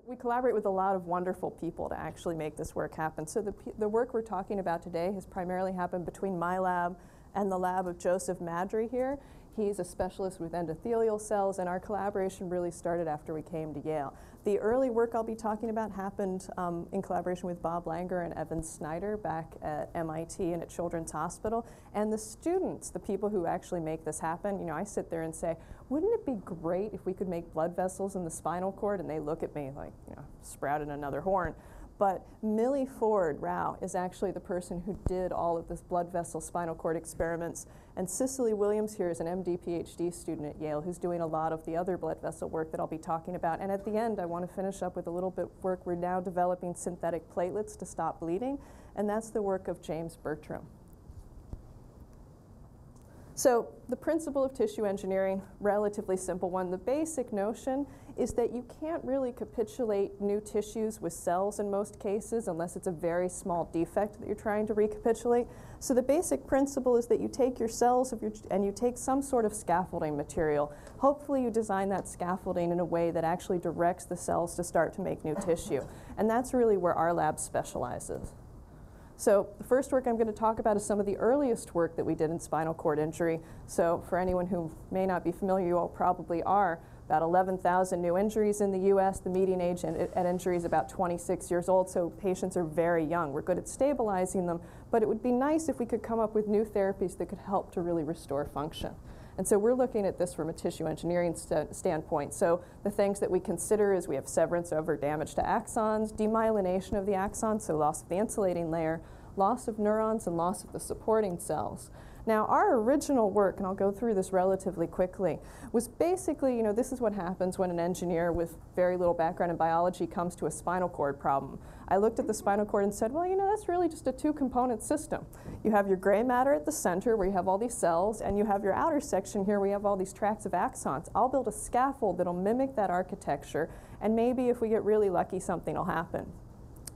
We collaborate with a lot of wonderful people to actually make this work happen. So the work we're talking about today has primarily happened between my lab and the lab of Joseph Madry here. He's a specialist with endothelial cells, and our collaboration really started after we came to Yale. The early work I'll be talking about happened in collaboration with Bob Langer and Evan Snyder back at MIT and at Children's Hospital. And the students, the people who actually make this happen, you know, I sit there and say, wouldn't it be great if we could make blood vessels in the spinal cord? And they look at me like, you know, sprouted another horn. But Millie Ford Rao is actually the person who did all of this blood vessel spinal cord experiments. And Cicely Williams here is an MD Ph.D. student at Yale who's doing a lot of the other blood vessel work that I'll be talking about. And at the end, I want to finish up with a little bit of work. We're now developing synthetic platelets to stop bleeding, and that's the work of James Bertram. So the principle of tissue engineering, relatively simple one. The basic notion is that you can't really capitulate new tissues with cells in most cases unless it's a very small defect that you're trying to recapitulate. So the basic principle is that you take your cells and you take some sort of scaffolding material. Hopefully you design that scaffolding in a way that actually directs the cells to start to make new tissue. And that's really where our lab specializes. So the first work I'm going to talk about is some of the earliest work that we did in spinal cord injury. So for anyone who may not be familiar, you all probably are, about 11,000 new injuries in the US. The median age at injury is about 26 years old, so patients are very young. We're good at stabilizing them, but it would be nice if we could come up with new therapies that could help to really restore function. And so we're looking at this from a tissue engineering standpoint. So the things that we consider is we have severance over damage to axons, demyelination of the axon, so loss of the insulating layer, loss of neurons, and loss of the supporting cells. Now, our original work, and I'll go through this relatively quickly, was basically, you know, this is what happens when an engineer with very little background in biology comes to a spinal cord problem. I looked at the spinal cord and said, well, you know, that's really just a two-component system. You have your gray matter at the center where you have all these cells, and you have your outer section here where you have all these tracts of axons. I'll build a scaffold that'll mimic that architecture, and maybe if we get really lucky, something will happen.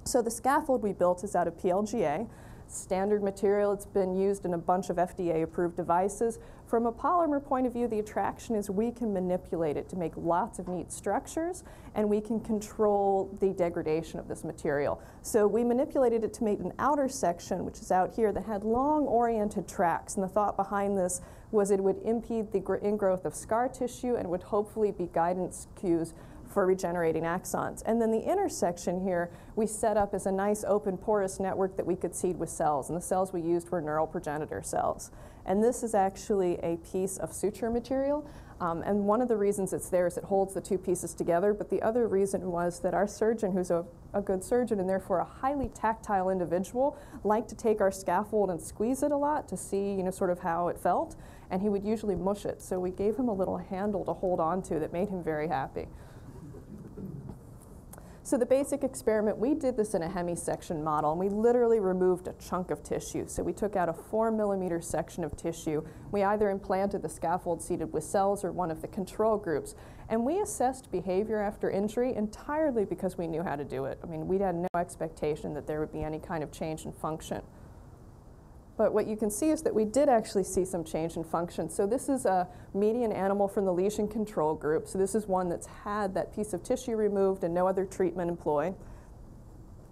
So the scaffold we built is out of PLGA. Standard material. It's been used in a bunch of FDA-approved devices. From a polymer point of view, the attraction is we can manipulate it to make lots of neat structures, and we can control the degradation of this material. So we manipulated it to make an outer section, which is out here, that had long oriented tracks. And the thought behind this was it would impede the ingrowth of scar tissue and would hopefully be guidance cues for regenerating axons. And then the intersection here we set up as a nice open porous network that we could seed with cells, and the cells we used were neural progenitor cells. And this is actually a piece of suture material, and one of the reasons it's there is it holds the two pieces together, but the other reason was that our surgeon, who's a good surgeon and therefore a highly tactile individual, liked to take our scaffold and squeeze it a lot to see, you know, sort of how it felt, and he would usually mush it. So we gave him a little handle to hold on to that made him very happy. So the basic experiment, we did this in a hemisection model, and we literally removed a chunk of tissue. So we took out a 4-millimeter section of tissue. We either implanted the scaffold seeded with cells or one of the control groups. And we assessed behavior after injury entirely because we knew how to do it. I mean, we had no expectation that there would be any kind of change in function. But what you can see is that we did actually see some change in function. So this is a median animal from the lesion control group. So this is one that's had that piece of tissue removed and no other treatment employed.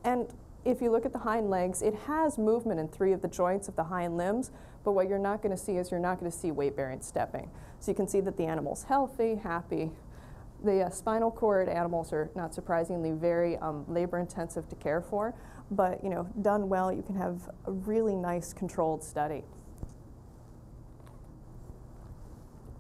And if you look at the hind legs, it has movement in 3 of the joints of the hind limbs, but what you're not going to see is you're not going to see weight-bearing stepping. So you can see that the animal's healthy, happy. The spinal cord animals are, not surprisingly, very labor-intensive to care for. But, you know, done well, you can have a really nice controlled study.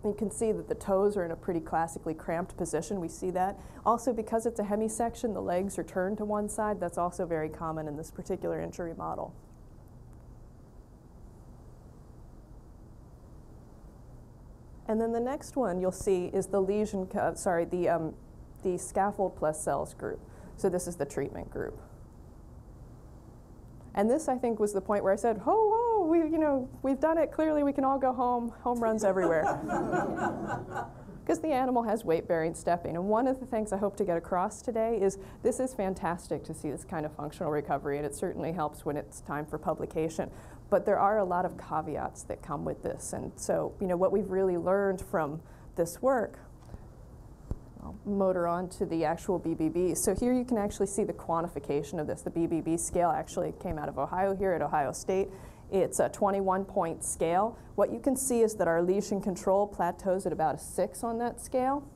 You can see that the toes are in a pretty classically cramped position. We see that. Also, because it's a hemisection, the legs are turned to one side. That's also very common in this particular injury model. And then the next one you'll see is the lesion, the scaffold plus cells group. So this is the treatment group. And this, I think, was the point where I said, ho, ho, we've done it. Clearly, we can all go home. Home runs everywhere. Because the animal has weight-bearing stepping. And one of the things I hope to get across today is this is fantastic to see this kind of functional recovery, and it certainly helps when it's time for publication. But there are a lot of caveats that come with this. And so, you know, what we've really learned from this work, motor on to the actual BBB. So here you can actually see the quantification of this. The BBB scale actually came out of Ohio here at Ohio State. It's a 21-point scale. What you can see is that our lesion control plateaus at about a 6 on that scale.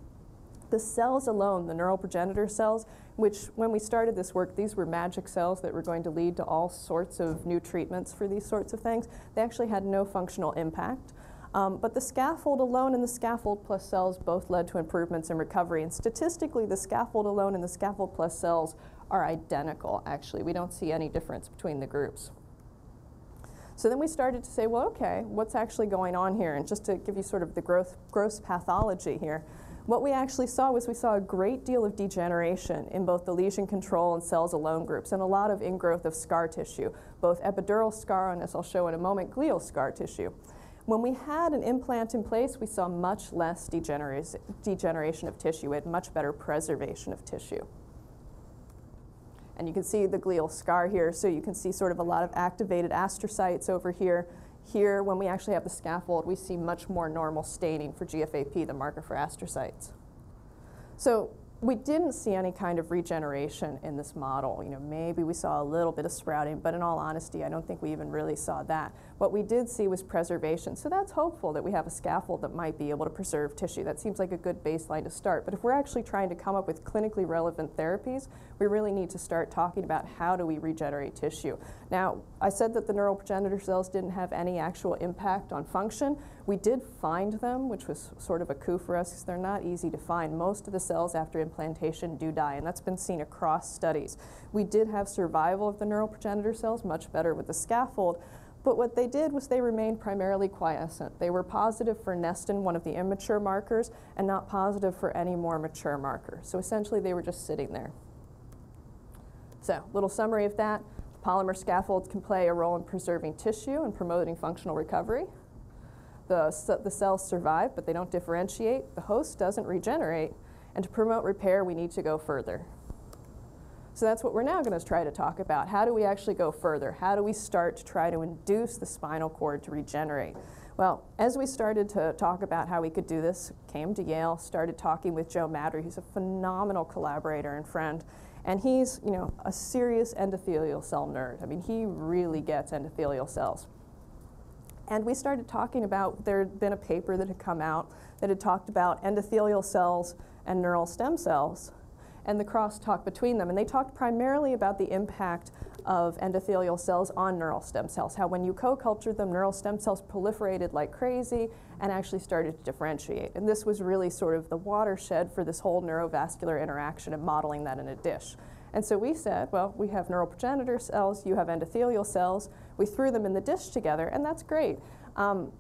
The cells alone, the neural progenitor cells, which when we started this work, these were magic cells that were going to lead to all sorts of new treatments for these sorts of things, they actually had no functional impact. But the scaffold alone and the scaffold plus cells both led to improvements in recovery. And statistically, the scaffold alone and the scaffold plus cells are identical, actually. We don't see any difference between the groups. So then we started to say, well, okay, what's actually going on here? And just to give you sort of the gross pathology here, what we actually saw was we saw a great deal of degeneration in both the lesion control and cells alone groups, and a lot of ingrowth of scar tissue, both epidural scar and, as I'll show in a moment, glial scar tissue. When we had an implant in place, we saw much less degeneration of tissue. We had much better preservation of tissue. And you can see the glial scar here, so you can see sort of a lot of activated astrocytes over here. Here, when we actually have the scaffold, we see much more normal staining for GFAP, the marker for astrocytes. So we didn't see any kind of regeneration in this model. You know, maybe we saw a little bit of sprouting, but in all honesty, I don't think we even really saw that. What we did see was preservation. So that's hopeful that we have a scaffold that might be able to preserve tissue. That seems like a good baseline to start. But if we're actually trying to come up with clinically relevant therapies, we really need to start talking about how do we regenerate tissue. Now, I said that the neural progenitor cells didn't have any actual impact on function. We did find them, which was sort of a coup for us because they're not easy to find. Most of the cells after implantation do die, and that's been seen across studies. We did have survival of the neural progenitor cells, much better with the scaffold, but what they did was they remained primarily quiescent. They were positive for Nestin, one of the immature markers, and not positive for any more mature marker. So essentially they were just sitting there. So, little summary of that. Polymer scaffolds can play a role in preserving tissue and promoting functional recovery. The cells survive, but they don't differentiate. The host doesn't regenerate. And to promote repair, we need to go further. So that's what we're now going to try to talk about. How do we actually go further? How do we start to try to induce the spinal cord to regenerate? Well, as we started to talk about how we could do this, came to Yale, started talking with Joe Madry, who's a phenomenal collaborator and friend. And he's, you know, a serious endothelial cell nerd. I mean, he really gets endothelial cells. And we started talking about, there had been a paper that had come out that had talked about endothelial cells and neural stem cells and the crosstalk between them. And they talked primarily about the impact of endothelial cells on neural stem cells, how when you co-cultured them, neural stem cells proliferated like crazy and actually started to differentiate. And this was really sort of the watershed for this whole neurovascular interaction and modeling that in a dish. And so we said, well, we have neural progenitor cells, you have endothelial cells. We threw them in the dish together, and that's great.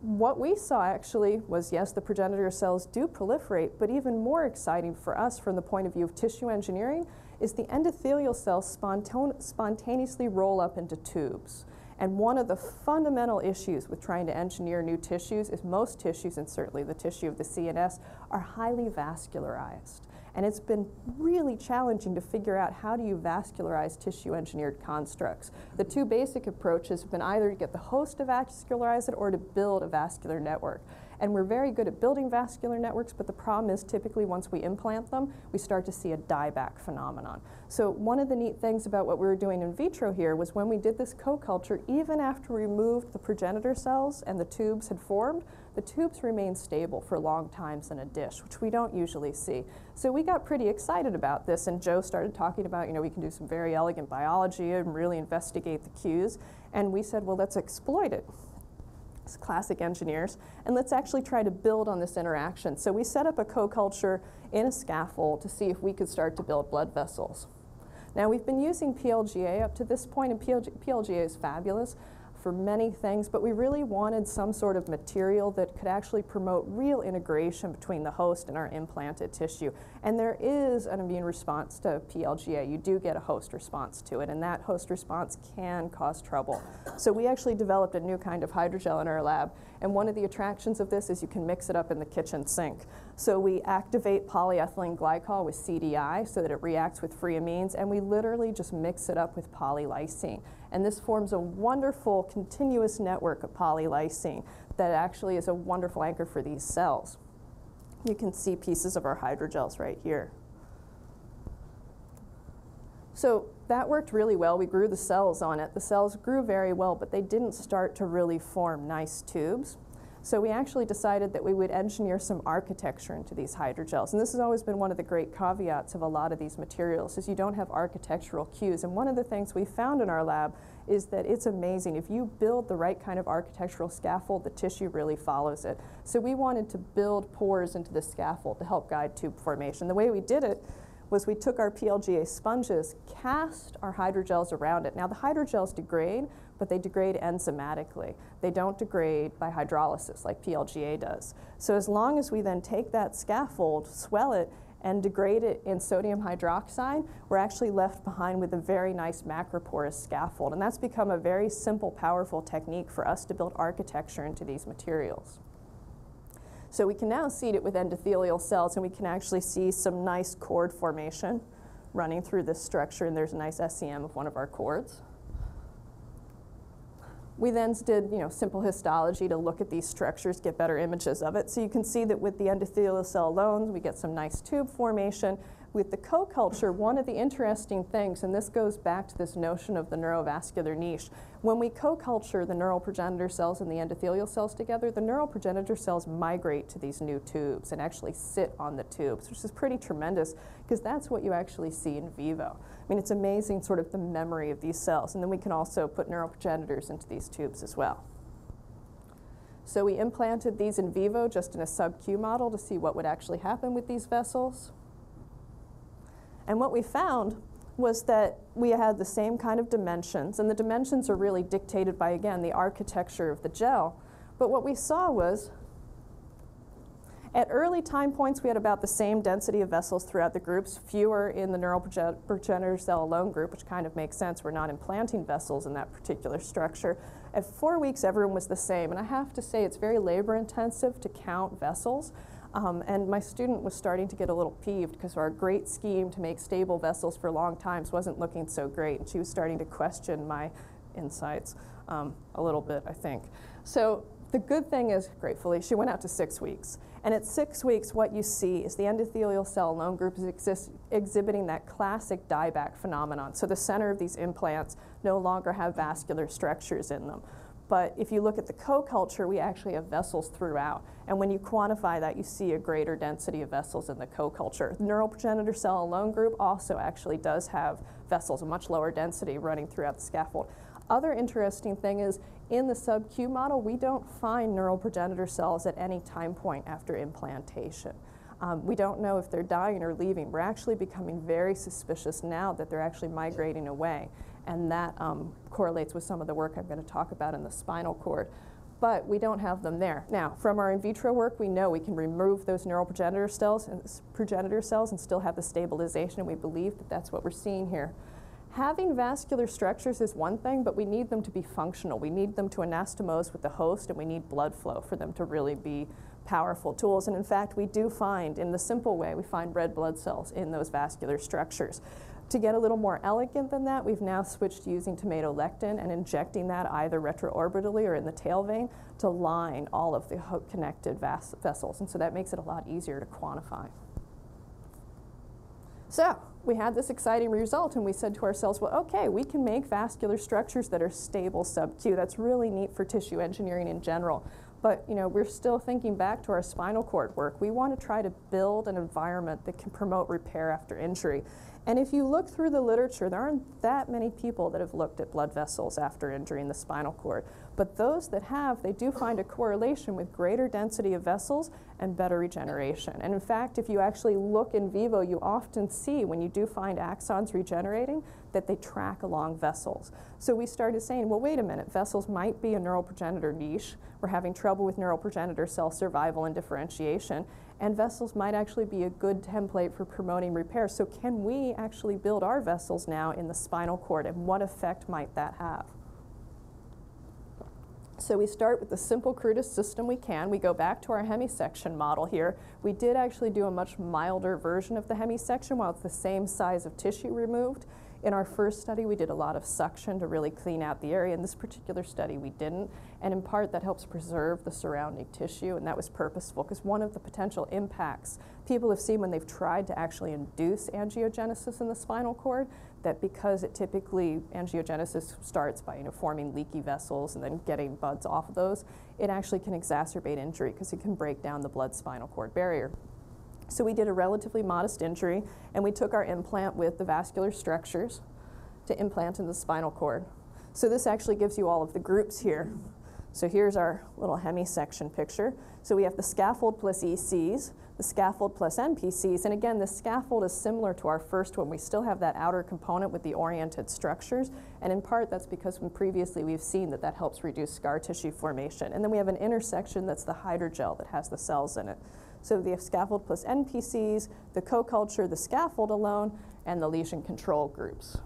What we saw actually was, yes, the progenitor cells do proliferate, but even more exciting for us from the point of view of tissue engineering is the endothelial cells spontaneously roll up into tubes. And one of the fundamental issues with trying to engineer new tissues is most tissues, and certainly the tissue of the CNS, are highly vascularized. And it's been really challenging to figure out how do you vascularize tissue-engineered constructs. The two basic approaches have been either to get the host to vascularize it or to build a vascular network. And we're very good at building vascular networks, but the problem is typically once we implant them, we start to see a dieback phenomenon. So one of the neat things about what we were doing in vitro here was when we did this co-culture, even after we removed the progenitor cells and the tubes had formed, the tubes remained stable for long times in a dish, which we don't usually see. So we got pretty excited about this, and Joe started talking about, you know, we can do some very elegant biology and really investigate the cues. And we said, well, let's exploit it. It's classic engineers, and let's actually try to build on this interaction. So we set up a co-culture in a scaffold to see if we could start to build blood vessels. Now, we've been using PLGA up to this point, and PLGA is fabulous for many things, but we really wanted some sort of material that could actually promote real integration between the host and our implanted tissue. And there is an immune response to PLGA. You do get a host response to it, and that host response can cause trouble. So we actually developed a new kind of hydrogel in our lab, and one of the attractions of this is you can mix it up in the kitchen sink. So we activate polyethylene glycol with CDI so that it reacts with free amines, and we literally just mix it up with polylysine. And this forms a wonderful continuous network of polylysine that actually is a wonderful anchor for these cells. You can see pieces of our hydrogels right here. So that worked really well. We grew the cells on it. The cells grew very well, but they didn't start to really form nice tubes. So we actually decided that we would engineer some architecture into these hydrogels. And this has always been one of the great caveats of a lot of these materials, is you don't have architectural cues. And one of the things we found in our lab is that it's amazing. If you build the right kind of architectural scaffold, the tissue really follows it. So we wanted to build pores into the scaffold to help guide tube formation. The way we did it was we took our PLGA sponges, cast our hydrogels around it. Now the hydrogels degrade, but they degrade enzymatically. They don't degrade by hydrolysis like PLGA does. So as long as we then take that scaffold, swell it, and degrade it in sodium hydroxide, we're actually left behind with a very nice macroporous scaffold. And that's become a very simple, powerful technique for us to build architecture into these materials. So we can now seed it with endothelial cells, and we can actually see some nice cord formation running through this structure, and there's a nice SEM of one of our cords. We then did simple histology to look at these structures, get better images of it. So you can see that with the endothelial cell alone, we get some nice tube formation. With the co-culture, one of the interesting things, and this goes back to this notion of the neurovascular niche, when we co-culture the neural progenitor cells and the endothelial cells together, the neural progenitor cells migrate to these new tubes and actually sit on the tubes, which is pretty tremendous because that's what you actually see in vivo. I mean, it's amazing sort of the memory of these cells. And then we can also put neural progenitors into these tubes as well. So we implanted these in vivo just in a sub-Q model to see what would actually happen with these vessels. And what we found was that we had the same kind of dimensions, and the dimensions are really dictated by, again, the architecture of the gel. But what we saw was, at early time points, we had about the same density of vessels throughout the groups, fewer in the neural progenitor cell alone group, which kind of makes sense. We're not implanting vessels in that particular structure. At 4 weeks, everyone was the same. And I have to say, it's very labor intensive to count vessels. And my student was starting to get a little peeved because our great scheme to make stable vessels for long times wasn't looking so great. And she was starting to question my insights a little bit, I think. So the good thing is, gratefully, she went out to 6 weeks. And at 6 weeks, what you see is the endothelial cell alone group is exhibiting that classic dieback phenomenon. So the center of these implants no longer have vascular structures in them. But if you look at the co-culture, we actually have vessels throughout. And when you quantify that, you see a greater density of vessels in the co-culture. The neural progenitor cell alone group also actually does have vessels, a much lower density running throughout the scaffold. Other interesting thing is, in the sub-Q model, we don't find neural progenitor cells at any time point after implantation. We don't know if they're dying or leaving. We're actually becoming very suspicious now that they're actually migrating away. And that correlates with some of the work I'm going to talk about in the spinal cord. But we don't have them there. Now, from our in vitro work, we know we can remove those neural progenitor cells and still have the stabilization, and we believe that that's what we're seeing here. Having vascular structures is one thing, but we need them to be functional. We need them to anastomose with the host, and we need blood flow for them to really be powerful tools. And in fact, we do find, in the simple way, we find red blood cells in those vascular structures. To get a little more elegant than that, we've now switched to using tomato lectin and injecting that either retroorbitally or in the tail vein to line all of the connected vessels. And so that makes it a lot easier to quantify. So we had this exciting result, and we said to ourselves, well, okay, we can make vascular structures that are stable sub-Q. That's really neat for tissue engineering in general. But we're still thinking back to our spinal cord work. We want to try to build an environment that can promote repair after injury. And if you look through the literature, there aren't that many people that have looked at blood vessels after injury in the spinal cord. But those that have, they do find a correlation with greater density of vessels and better regeneration. And in fact, if you actually look in vivo, you often see when you do find axons regenerating that they track along vessels. So we started saying, well, wait a minute, vessels might be a neural progenitor niche. We're having trouble with neural progenitor cell survival and differentiation. And vessels might actually be a good template for promoting repair. So can we actually build our vessels now in the spinal cord, and what effect might that have? So we start with the simple, crudest system we can. We go back to our hemisection model here. We did actually do a much milder version of the hemisection while it's the same size of tissue removed. In our first study, we did a lot of suction to really clean out the area. In this particular study, we didn't. And in part, that helps preserve the surrounding tissue, and that was purposeful, because one of the potential impacts people have seen when they've tried to actually induce angiogenesis in the spinal cord, that because it typically, angiogenesis starts by forming leaky vessels and then getting buds off of those, it actually can exacerbate injury because it can break down the blood-spinal cord barrier. So we did a relatively modest injury, and we took our implant with the vascular structures to implant in the spinal cord. So this actually gives you all of the groups here. So here's our little hemisection picture. So we have the scaffold plus ECs, the scaffold plus NPCs, and again, the scaffold is similar to our first one. We still have that outer component with the oriented structures, and in part that's because previously we've seen that that helps reduce scar tissue formation. And then we have an intersection that's the hydrogel that has the cells in it. So the scaffold plus NPCs, the co-culture, the scaffold alone, and the lesion control groups.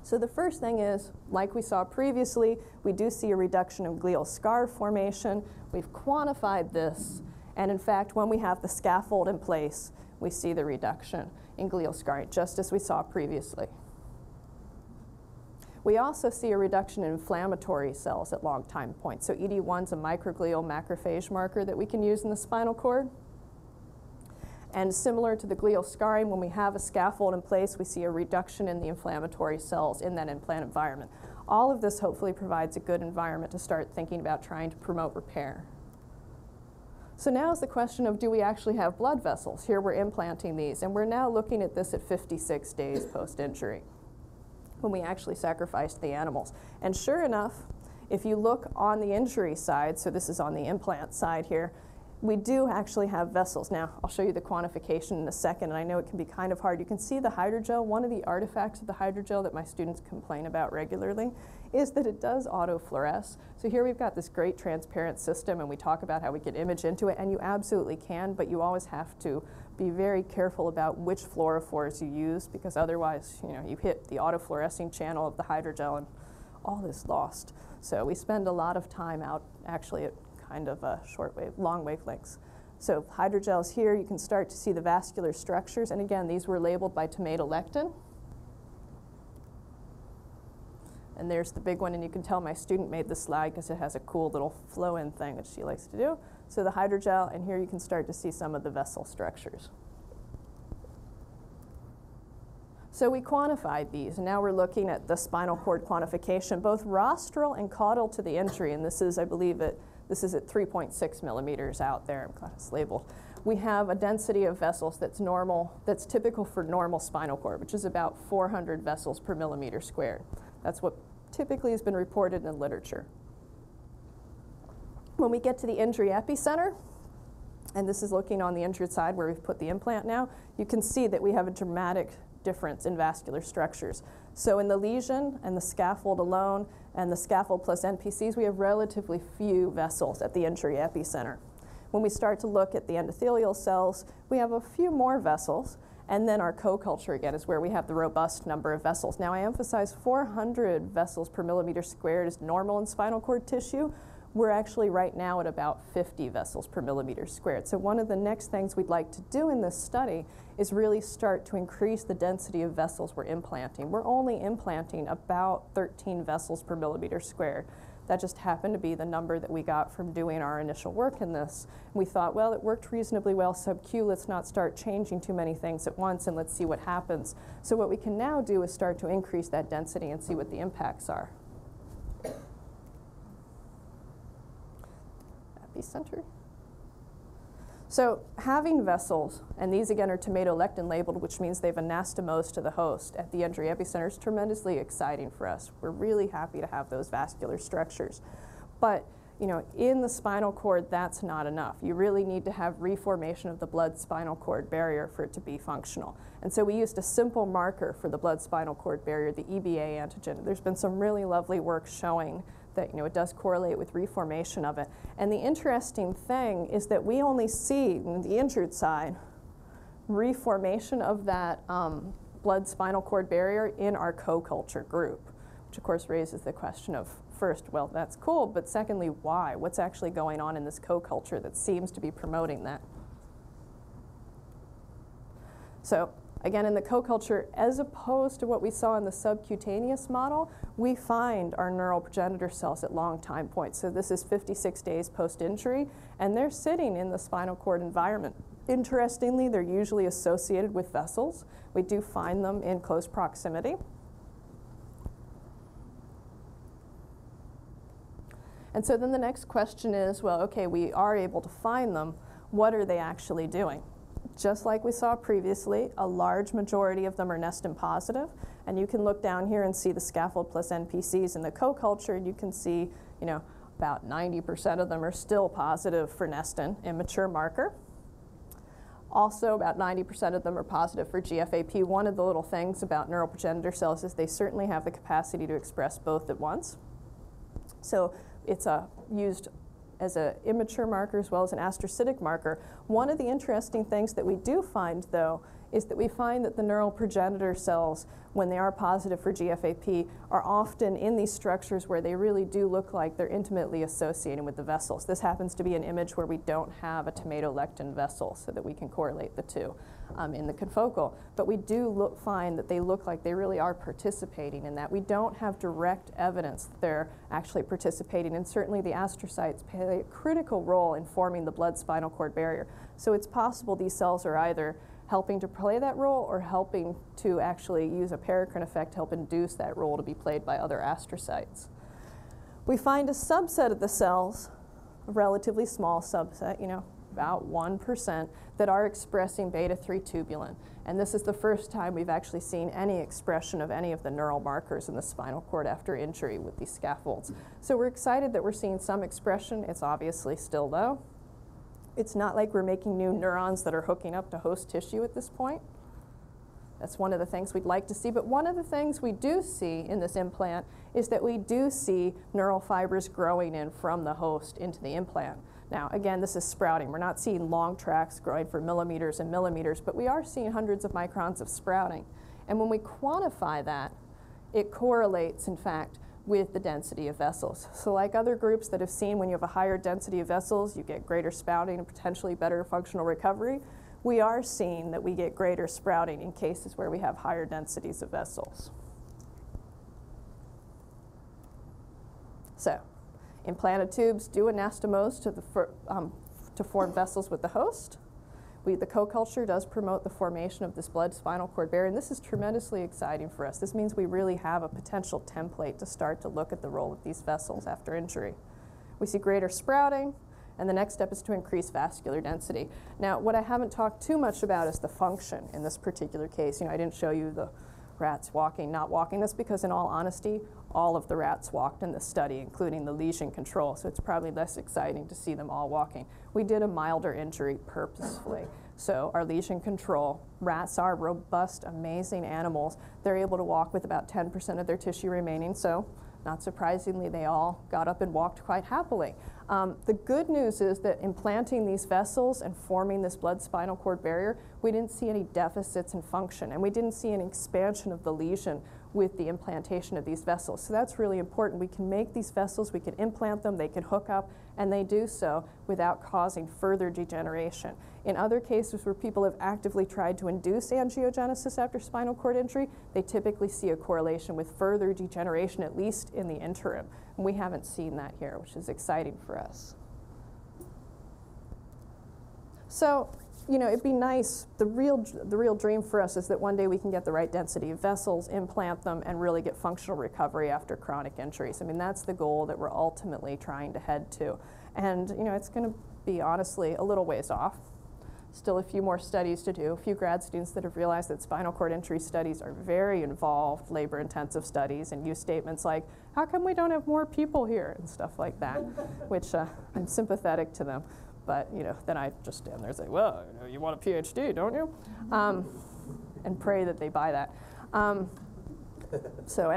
So the first thing is, like we saw previously, we do see a reduction of glial scar formation. We've quantified this, and in fact, when we have the scaffold in place, we see the reduction in glial scarring, just as we saw previously. We also see a reduction in inflammatory cells at long time points. So ED1 is a microglial macrophage marker that we can use in the spinal cord. And similar to the glial scarring, when we have a scaffold in place, we see a reduction in the inflammatory cells in that implant environment. All of this hopefully provides a good environment to start thinking about trying to promote repair. So now is the question of, do we actually have blood vessels? Here we're implanting these, and we're now looking at this at 56 days post-injury, when we actually sacrificed the animals. And sure enough, if you look on the injury side, so this is on the implant side here, we do actually have vessels. Now, I'll show you the quantification in a second, and I know it can be kind of hard. You can see the hydrogel. One of the artifacts of the hydrogel that my students complain about regularly is that it does autofluoresce. So here we've got this great transparent system, and we talk about how we can image into it, and you absolutely can, but you always have to be very careful about which fluorophores you use, because otherwise, you hit the autofluorescing channel of the hydrogel and all is lost. So we spend a lot of time out actually at kind of long wavelengths. So hydrogels here, you can start to see the vascular structures, and again, these were labeled by tomatolectin. And there's the big one, and you can tell my student made this slide because it has a cool little flow-in thing that she likes to do. So the hydrogel, and here you can start to see some of the vessel structures. So we quantified these, and now we're looking at the spinal cord quantification, both rostral and caudal to the injury, and this is, I believe, this is at 3.6 millimeters out there. I'm glad it's labeled. We have a density of vessels that's normal, that's typical for normal spinal cord, which is about 400 vessels per millimeter squared. That's what typically has been reported in the literature. When we get to the injury epicenter, and this is looking on the injured side where we've put the implant now, you can see that we have a dramatic difference in vascular structures. So in the lesion and the scaffold alone and the scaffold plus NPCs, we have relatively few vessels at the injury epicenter. When we start to look at the endothelial cells, we have a few more vessels, and then our co-culture again is where we have the robust number of vessels. Now I emphasize 400 vessels per millimeter squared is normal in spinal cord tissue. We're actually right now at about 50 vessels per millimeter squared. So one of the next things we'd like to do in this study is really start to increase the density of vessels we're implanting. We're only implanting about 13 vessels per millimeter squared. That just happened to be the number that we got from doing our initial work in this. We thought, well, it worked reasonably well sub-Q, let's not start changing too many things at once and let's see what happens. So what we can now do is start to increase that density and see what the impacts are. Epicenter. So having vessels, and these again are tomatolectin labeled, which means they've anastomosed to the host at the injury epicenter, is tremendously exciting for us. We're really happy to have those vascular structures. But in the spinal cord, that's not enough. You really need to have reformation of the blood-spinal cord barrier for it to be functional. And so we used a simple marker for the blood-spinal cord barrier, the EBA antigen. There's been some really lovely work showing that it does correlate with reformation of it. And the interesting thing is that we only see, on the injured side, reformation of that blood-spinal cord barrier in our co-culture group, which of course raises the question of, first, well, that's cool, but secondly, why? What's actually going on in this co-culture that seems to be promoting that? So Again, in the co-culture, as opposed to what we saw in the subcutaneous model, we find our neural progenitor cells at long time points. So this is 56 days post-injury, and they're sitting in the spinal cord environment. Interestingly, they're usually associated with vessels. We do find them in close proximity. And so then the next question is, well, okay, we are able to find them. What are they actually doing? Just like we saw previously, a large majority of them are Nestin positive. And you can look down here and see the scaffold plus NPCs in the co-culture. You can see, about 90% of them are still positive for Nestin, immature marker. Also, about 90% of them are positive for GFAP. One of the little things about neural progenitor cells is they certainly have the capacity to express both at once. So it's used as an immature marker as well as an astrocytic marker. One of the interesting things that we do find, though, is that we find that the neural progenitor cells, when they are positive for GFAP, are often in these structures where they really do look like they're intimately associated with the vessels. This happens to be an image where we don't have a tomatolectin vessel so that we can correlate the two in the confocal. But we do find that they look like they really are participating in that. We don't have direct evidence that they're actually participating, and certainly the astrocytes play a critical role in forming the blood-spinal cord barrier. So it's possible these cells are either helping to play that role or helping to actually use a paracrine effect to help induce that role to be played by other astrocytes. We find a subset of the cells, a relatively small subset, about 1%, that are expressing beta-3 tubulin. And this is the first time we've actually seen any expression of any of the neural markers in the spinal cord after injury with these scaffolds. So we're excited that we're seeing some expression. It's obviously still low. It's not like we're making new neurons that are hooking up to host tissue at this point. That's one of the things we'd like to see. But one of the things we do see in this implant is that we do see neural fibers growing in from the host into the implant. Now, again, this is sprouting. We're not seeing long tracts growing for millimeters and millimeters, but we are seeing hundreds of microns of sprouting. And when we quantify that, it correlates, in fact, with the density of vessels. So like other groups that have seen when you have a higher density of vessels, you get greater sprouting and potentially better functional recovery, we are seeing that we get greater sprouting in cases where we have higher densities of vessels. So, implanted tubes do anastomose to form vessels with the host. The co-culture does promote the formation of this blood-spinal cord barrier, and this is tremendously exciting for us. This means we really have a potential template to start to look at the role of these vessels after injury. We see greater sprouting, and the next step is to increase vascular density. Now, what I haven't talked too much about is the function in this particular case. I didn't show you the rats walking, not walking. That's because, in all honesty, all of the rats walked in this study, including the lesion control, so it's probably less exciting to see them all walking. We did a milder injury purposefully. So our lesion control, rats are robust, amazing animals. They're able to walk with about 10% of their tissue remaining, so not surprisingly, they all got up and walked quite happily. The good news is that implanting these vessels and forming this blood-spinal cord barrier, we didn't see any deficits in function, and we didn't see an expansion of the lesion with the implantation of these vessels. So that's really important. We can make these vessels, we can implant them, they can hook up, and they do so without causing further degeneration. In other cases where people have actively tried to induce angiogenesis after spinal cord injury, they typically see a correlation with further degeneration, at least in the interim. And we haven't seen that here, which is exciting for us. So, it'd be nice, the real dream for us is that one day we can get the right density of vessels, implant them, and really get functional recovery after chronic injuries. I mean, that's the goal that we're ultimately trying to head to. And, it's going to be, honestly, a little ways off. Still a few more studies to do, a few grad students that have realized that spinal cord injury studies are very involved, labor-intensive studies, and use statements like, how come we don't have more people here, and stuff like that, which I'm sympathetic to them. But, then I just stand there and say, well, you want a Ph.D., don't you? And pray that they buy that. And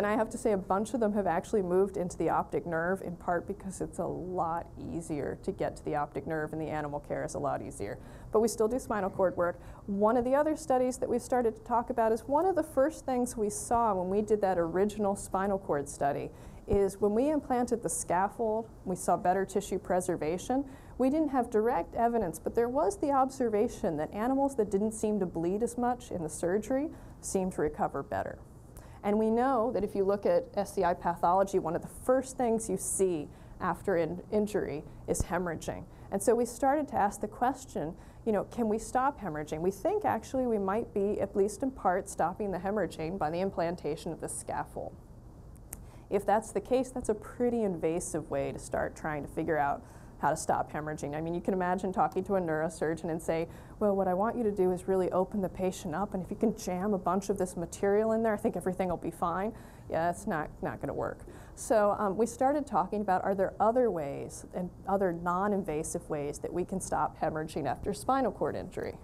I have to say a bunch of them have actually moved into the optic nerve, in part because it's a lot easier to get to the optic nerve, and the animal care is a lot easier. But we still do spinal cord work. One of the other studies that we've started to talk about is one of the first things we saw when we did that original spinal cord study is when we implanted the scaffold, we saw better tissue preservation. We didn't have direct evidence, but there was the observation that animals that didn't seem to bleed as much in the surgery seemed to recover better. And we know that if you look at SCI pathology, one of the first things you see after an injury is hemorrhaging. And so we started to ask the question, you know, can we stop hemorrhaging? We think actually we might be, at least in part, stopping the hemorrhaging by the implantation of the scaffold. If that's the case, that's a pretty invasive way to start trying to figure out how to stop hemorrhaging. I mean, you can imagine talking to a neurosurgeon and say, well, what I want you to do is really open the patient up, and if you can jam a bunch of this material in there, I think everything will be fine. Yeah, that's not going to work. So we started talking about, are there other ways and other non-invasive ways that we can stop hemorrhaging after spinal cord injury?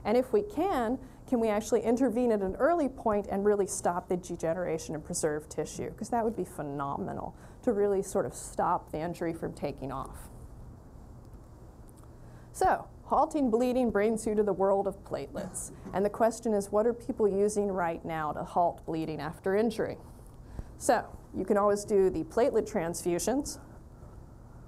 And if we can we actually intervene at an early point and really stop the degeneration and preserve tissue? Because that would be phenomenal to really sort of stop the injury from taking off. So, halting bleeding brings you to the world of platelets. And the question is, what are people using right now to halt bleeding after injury? So, you can always do the platelet transfusions,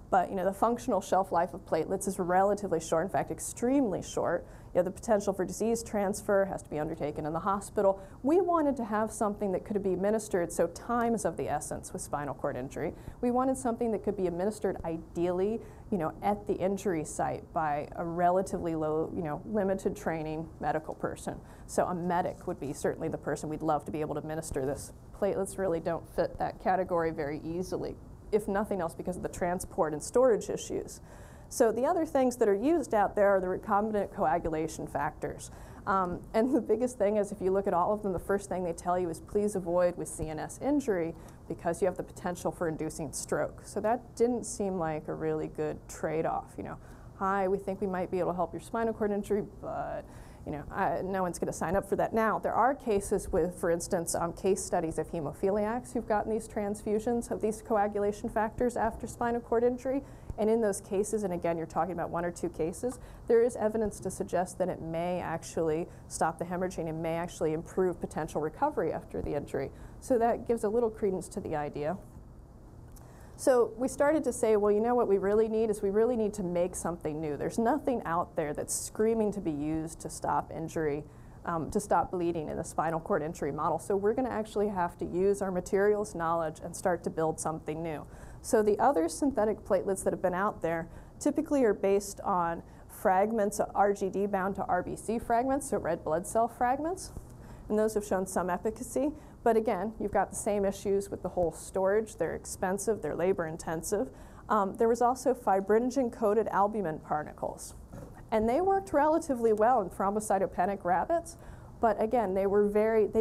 but you know, the functional shelf life of platelets is relatively short, in fact, extremely short. You have the potential for disease transfer, has to be undertaken in the hospital. We wanted to have something that could be administered, so time is of the essence with spinal cord injury. We wanted something that could be administered ideally, you know, at the injury site by a relatively low, you know, limited training medical person. So a medic would be certainly the person we'd love to be able to administer this. Platelets really don't fit that category very easily, if nothing else because of the transport and storage issues. So the other things that are used out there are the recombinant coagulation factors. And the biggest thing is, if you look at all of them, the first thing they tell you is please avoid with CNS injury because you have the potential for inducing stroke. So that didn't seem like a really good trade-off. You know, hi, we think we might be able to help your spinal cord injury, but you know, no one's going to sign up for that. Now, there are cases with, for instance, case studies of hemophiliacs who've gotten these transfusions of these coagulation factors after spinal cord injury. And in those cases, and again, you're talking about 1 or 2 cases, there is evidence to suggest that it may actually stop the hemorrhaging and may actually improve potential recovery after the injury. So that gives a little credence to the idea. So we started to say, well, you know what we really need is we really need to make something new. There's nothing out there that's screaming to be used to stop injury, to stop bleeding in the spinal cord injury model. So we're going to actually have to use our materials knowledge and start to build something new. So the other synthetic platelets that have been out there typically are based on fragments of RGD bound to RBC fragments, so red blood cell fragments. And those have shown some efficacy. But again, you've got the same issues with the whole storage. They're expensive, they're labor intensive. There was also fibrinogen-coated albumin particles. And they worked relatively well in thrombocytopenic rabbits. But again, they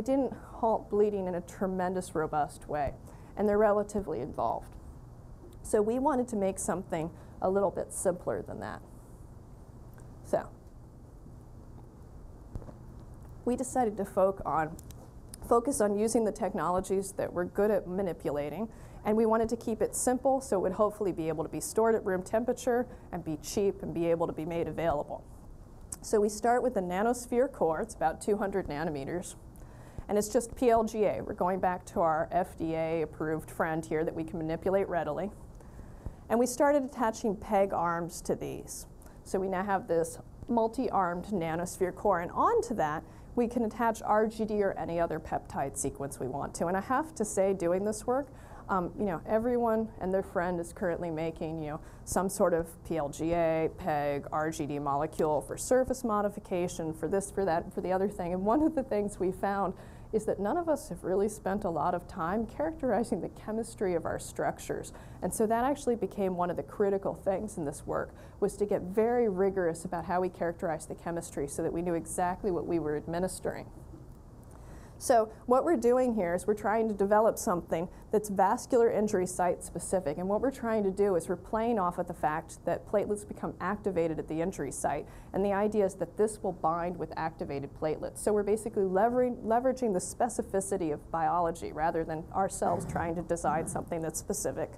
didn't halt bleeding in a tremendous, robust way. And they're relatively involved. So we wanted to make something a little bit simpler than that. So we decided to focus on using the technologies that we're good at manipulating, and we wanted to keep it simple so it would hopefully be able to be stored at room temperature and be cheap and be able to be made available. So we start with the nanosphere core. It's about 200 nanometers. And it's just PLGA. We're going back to our FDA-approved friend here that we can manipulate readily. And we started attaching PEG arms to these. So we now have this multi-armed nanosphere core. And onto that, we can attach RGD or any other peptide sequence we want to. And I have to say, doing this work, you know, everyone and their friend is currently making, you know, some sort of PLGA, PEG, RGD molecule for surface modification, for this, for that, and for the other thing. And one of the things we found is that none of us have really spent a lot of time characterizing the chemistry of our structures. And so that actually became one of the critical things in this work, was to get very rigorous about how we characterize the chemistry so that we knew exactly what we were administering. So what we're doing here is we're trying to develop something that's vascular injury site specific. And what we're trying to do is we're playing off of the fact that platelets become activated at the injury site. And the idea is that this will bind with activated platelets. So we're basically leveraging the specificity of biology rather than ourselves trying to design something that's specific.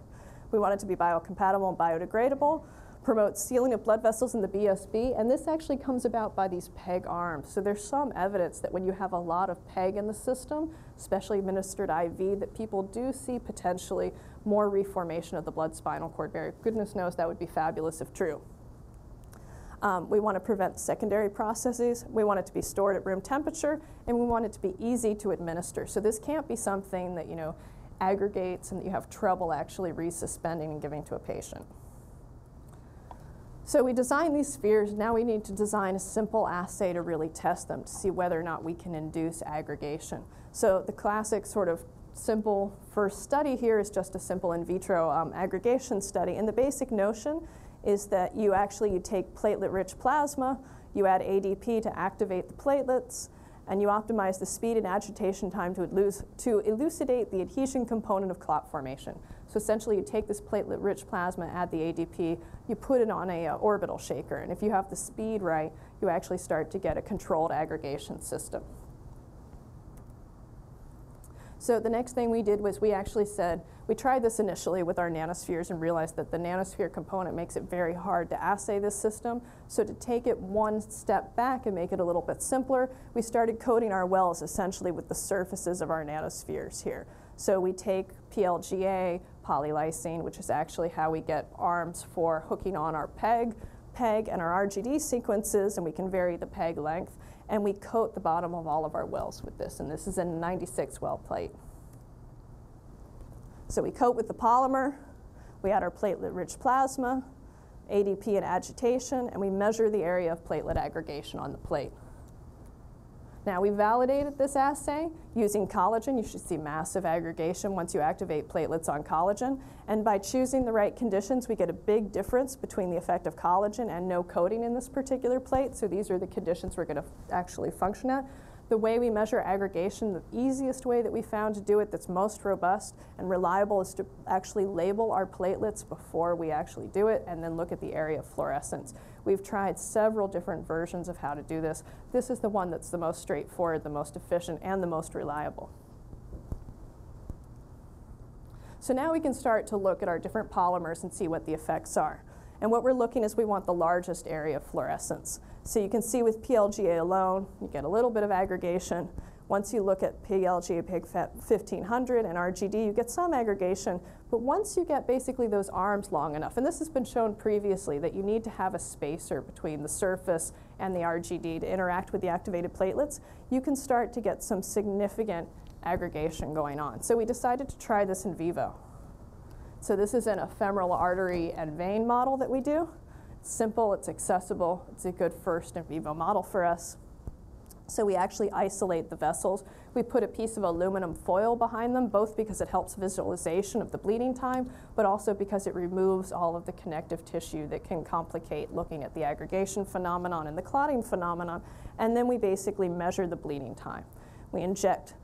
We want it to be biocompatible and biodegradable, promotes sealing of blood vessels in the BSB, and this actually comes about by these PEG arms. So there's some evidence that when you have a lot of PEG in the system, especially administered IV, that people do see potentially more reformation of the blood-spinal cord barrier. Goodness knows that would be fabulous if true. We want to prevent secondary processes. We want it to be stored at room temperature, and we want it to be easy to administer. So this can't be something that, aggregates and that you have trouble actually resuspending and giving to a patient. So we designed these spheres. Now we need to design a simple assay to really test them to see whether or not we can induce aggregation. So the classic sort of simple first study here is just a simple in vitro aggregation study. And the basic notion is that you take platelet-rich plasma, you add ADP to activate the platelets, and you optimize the speed and agitation time to elucidate the adhesion component of clot formation. So essentially, you take this platelet-rich plasma, add the ADP, you put it on a orbital shaker, and if you have the speed right, you actually start to get a controlled aggregation system. So the next thing we did was we tried this initially with our nanospheres and realized that the nanosphere component makes it very hard to assay this system. So to take it one step back and make it a little bit simpler, we started coating our wells essentially with the surfaces of our nanospheres here. So we take PLGA, polylysine, which is actually how we get arms for hooking on our PEG, and our RGD sequences, and we can vary the PEG length. And we coat the bottom of all of our wells with this, and this is a 96 well plate. So we coat with the polymer, we add our platelet-rich plasma, ADP and agitation, and we measure the area of platelet aggregation on the plate. Now we validated this assay using collagen. You should see massive aggregation once you activate platelets on collagen. And by choosing the right conditions, we get a big difference between the effect of collagen and no coating in this particular plate. So these are the conditions we're going to actually function at. The way we measure aggregation, the easiest way that we found to do it that's most robust and reliable is to actually label our platelets before we actually do it and then look at the area of fluorescence. We've tried several different versions of how to do this. This is the one that's the most straightforward, the most efficient, and the most reliable. So now we can start to look at our different polymers and see what the effects are. And what we're looking is we want the largest area of fluorescence. So you can see with PLGA alone, you get a little bit of aggregation. Once you look at PLGA PEG 1500 and RGD, you get some aggregation. But once you get basically those arms long enough, and this has been shown previously that you need to have a spacer between the surface and the RGD to interact with the activated platelets, you can start to get some significant aggregation going on. So we decided to try this in vivo. So this is an ephemeral artery and vein model that we do. It's simple, it's accessible, it's a good first in vivo model for us. So we actually isolate the vessels. We put a piece of aluminum foil behind them, both because it helps visualization of the bleeding time, but also because it removes all of the connective tissue that can complicate looking at the aggregation phenomenon and the clotting phenomenon. And then we basically measure the bleeding time. We inject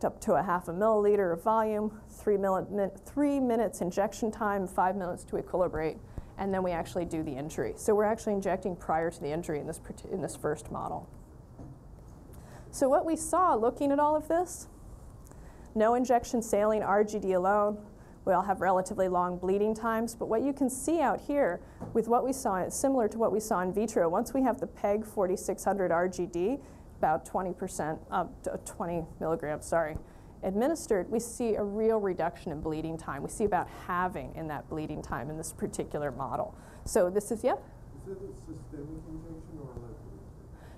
up to a 0.5 milliliter of volume, 3 minutes injection time, 5 minutes to equilibrate, and then we actually do the injury. So we're actually injecting prior to the injury in this first model. So what we saw looking at all of this, no injection saline, RGD alone. We all have relatively long bleeding times, but what you can see out here with what we saw, it's similar to what we saw in vitro. Once we have the PEG 4600 RGD, about 20%, 20 milligrams, administered, we see a real reduction in bleeding time. We see about halving in that bleeding time in this particular model. So this is, yep? Is it a systemic injection or like?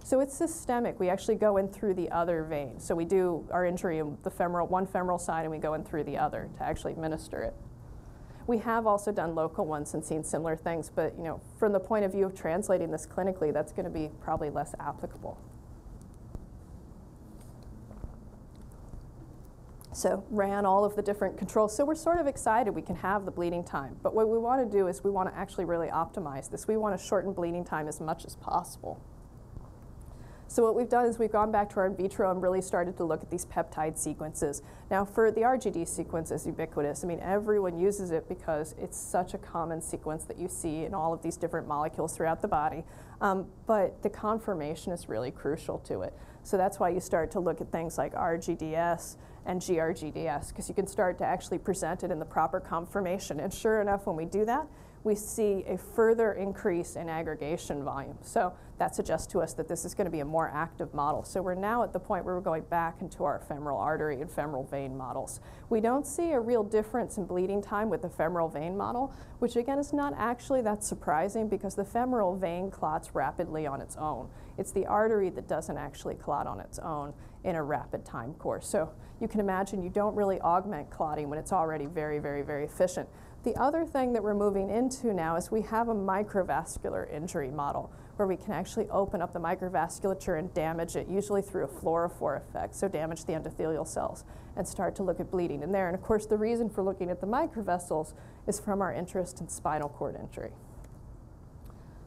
So it's systemic. We actually go in through the other vein. So we do our injury in the one femoral side, and we go in through the other to actually administer it. We have also done local ones and seen similar things, but from the point of view of translating this clinically, that's going to be probably less applicable. So ran all of the different controls. So we're sort of excited we can have the bleeding time. But what we want to do is we want to actually really optimize this. We want to shorten bleeding time as much as possible. So what we've done is we've gone back to our in vitro and really started to look at these peptide sequences. Now for the RGD sequence is ubiquitous. I mean, everyone uses it because it's such a common sequence that you see in all of these different molecules throughout the body. But the conformation is really crucial to it. So that's why you start to look at things like RGDS and GRGDS, because you can start to actually present it in the proper conformation. And sure enough, when we do that, we see a further increase in aggregation volume. So that suggests to us that this is going to be a more active model. So we're now at the point where we're going back into our femoral artery and femoral vein models. We don't see a real difference in bleeding time with the femoral vein model, which again is not actually that surprising because the femoral vein clots rapidly on its own. It's the artery that doesn't actually clot on its own in a rapid time course. So you can imagine you don't really augment clotting when it's already very, very, very efficient. The other thing that we're moving into now is we have a microvascular injury model where we can actually open up the microvasculature and damage it, usually through a fluorophore effect, so damage the endothelial cells, and start to look at bleeding in there. And of course, the reason for looking at the microvessels is from our interest in spinal cord injury.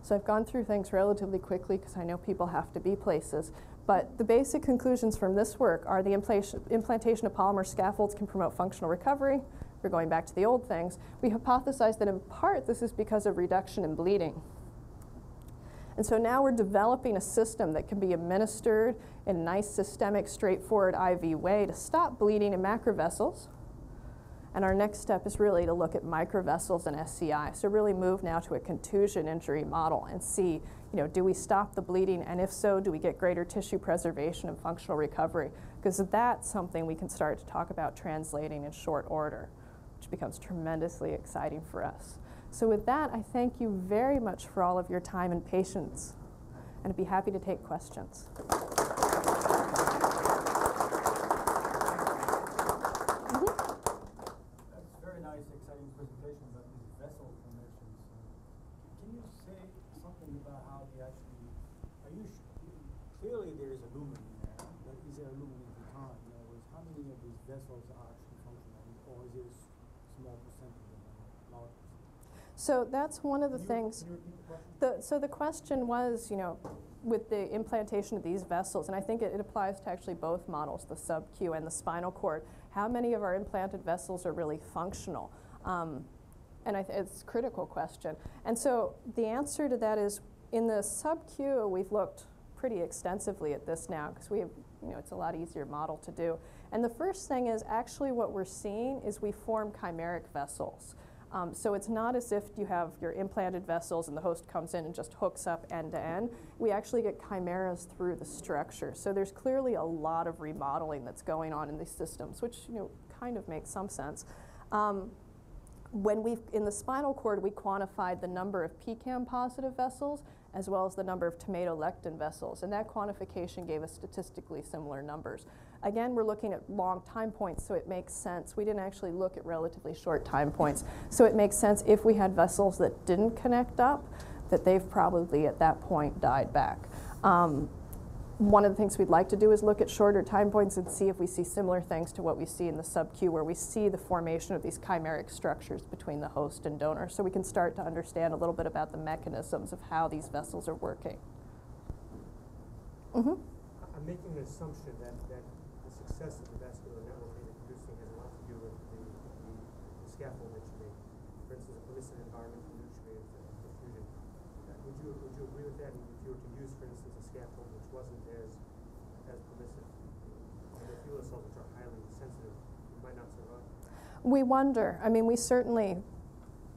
So I've gone through things relatively quickly because I know people have to be places. But the basic conclusions from this work are the implantation of polymer scaffolds can promote functional recovery. We're going back to the old things. We hypothesized that in part this is because of reduction in bleeding. And so now we're developing a system that can be administered in a nice systemic, straightforward IV way to stop bleeding in macrovessels. And our next step is really to look at microvessels and SCI. So really move now to a contusion injury model and see, do we stop the bleeding? And if so, do we get greater tissue preservation and functional recovery? Because that's something we can start to talk about translating in short order, which becomes tremendously exciting for us. So with that, I thank you very much for all of your time and patience, and I'd be happy to take questions. Nice, exciting presentation about these vessel formations. Can you say something about how they actually, clearly there is a lumen in there, but is there a lumen at the time? In other words, how many of these vessels are actually functional, or is it a small percentage of them, large percentage? So that's one of the things. Can you repeat the question? So the question was, with the implantation of these vessels, and I think it applies to actually both models, the sub-Q and the spinal cord, how many of our implanted vessels are really functional? And it's a critical question. And so the answer to that is, in the sub-Q, we've looked pretty extensively at this now, because we have, it's a lot easier model to do. And the first thing is, actually what we're seeing is we form chimeric vessels. So it's not as if you have your implanted vessels and the host comes in and just hooks up end to end. We actually get chimeras through the structure. So there's clearly a lot of remodeling that's going on in these systems, which kind of makes some sense. In the spinal cord, we quantified the number of Peckham positive vessels as well as the number of tomatolectin vessels, and that quantification gave us statistically similar numbers. Again, we're looking at long time points, so it makes sense. We didn't actually look at relatively short time points, so it makes sense if we had vessels that didn't connect up, that they've probably at that point died back. One of the things we'd like to do is look at shorter time points and see if we see similar things to what we see in the sub-Q, where we see the formation of these chimeric structures between the host and donor, so we can start to understand a little bit about the mechanisms of how these vessels are working. I'm making an assumption that the success of the vascular network you're producing has a lot to do with the scaffold that you make. For instance, a permissive environment for nutrient diffusion. Would you agree with that? If you were to use, for instance, a scaffold which wasn't as permissive, endothelial cells which are highly sensitive, you might not survive? We wonder. I mean, we certainly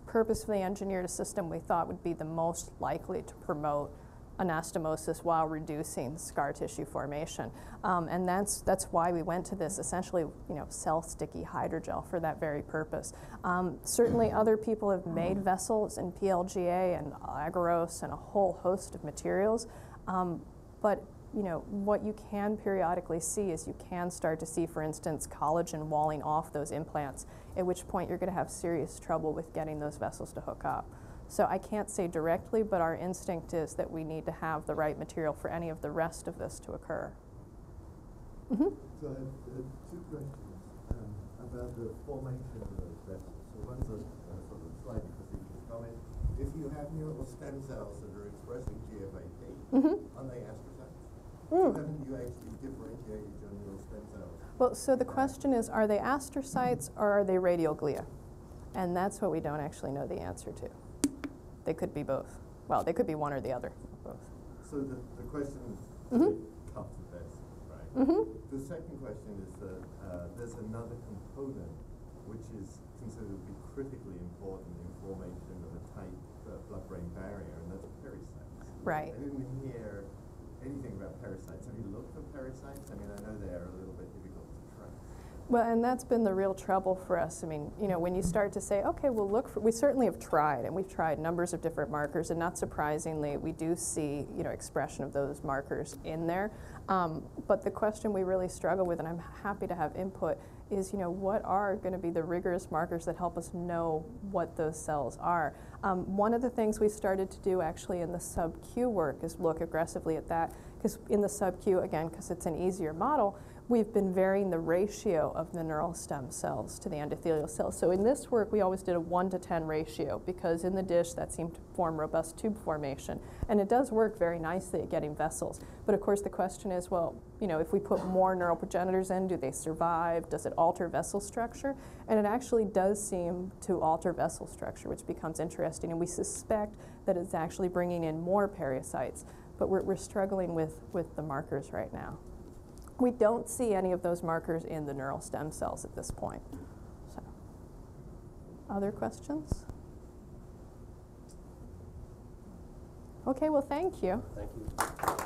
purposefully engineered a system we thought would be the most likely to promote anastomosis while reducing scar tissue formation. And that's why we went to this essentially, cell sticky hydrogel for that very purpose. Certainly other people have made vessels in PLGA and agarose and a whole host of materials. But what you can periodically see is you can start to see, for instance, collagen walling off those implants, at which point you're going to have serious trouble with getting those vessels to hook up. So I can't say directly, but our instinct is that we need to have the right material for any of the rest of this to occur. Mm-hmm. So I have two questions about the formation of those vessels. So one's a sort of slightly facetious comment. If you have neural stem cells that are expressing GFAP, aren't they astrocytes? So haven't you actually differentiated your neural stem cells? Well, so the question is, are they astrocytes or are they radioglia? And that's what we don't actually know the answer to. They could be both. Well, they could be one or the other, both. So the question comes to this, right? The second question is that there's another component which is considered to be critically important in formation of a tight blood-brain barrier, and that's pericytes. Right. I didn't hear anything about pericytes. Have you looked for pericytes? I mean, I know they're a little bit difficult to track. Well, and that's been the real trouble for us. I mean, you know, when you start to say, okay, we'll look for, we certainly have tried, and we've tried numbers of different markers, and not surprisingly, we do see, you know, expression of those markers in there. But the question we really struggle with, and I'm happy to have input, is, you know, what are going to be the rigorous markers that help us know what those cells are? One of the things we started to do actually in the sub-Q work is look aggressively at that, because in the sub-Q, again, because it's an easier model, we've been varying the ratio of the neural stem cells to the endothelial cells. So in this work, we always did a 1:10 ratio, because in the dish that seemed to form robust tube formation. And it does work very nicely at getting vessels. But of course the question is, well, you know, if we put more neural progenitors in, do they survive? Does it alter vessel structure? And it actually does seem to alter vessel structure, which becomes interesting. And we suspect that it's actually bringing in more pericytes. But we're struggling with the markers right now. We don't see any of those markers in the neural stem cells at this point. So, other questions? Okay, well, thank you. Thank you.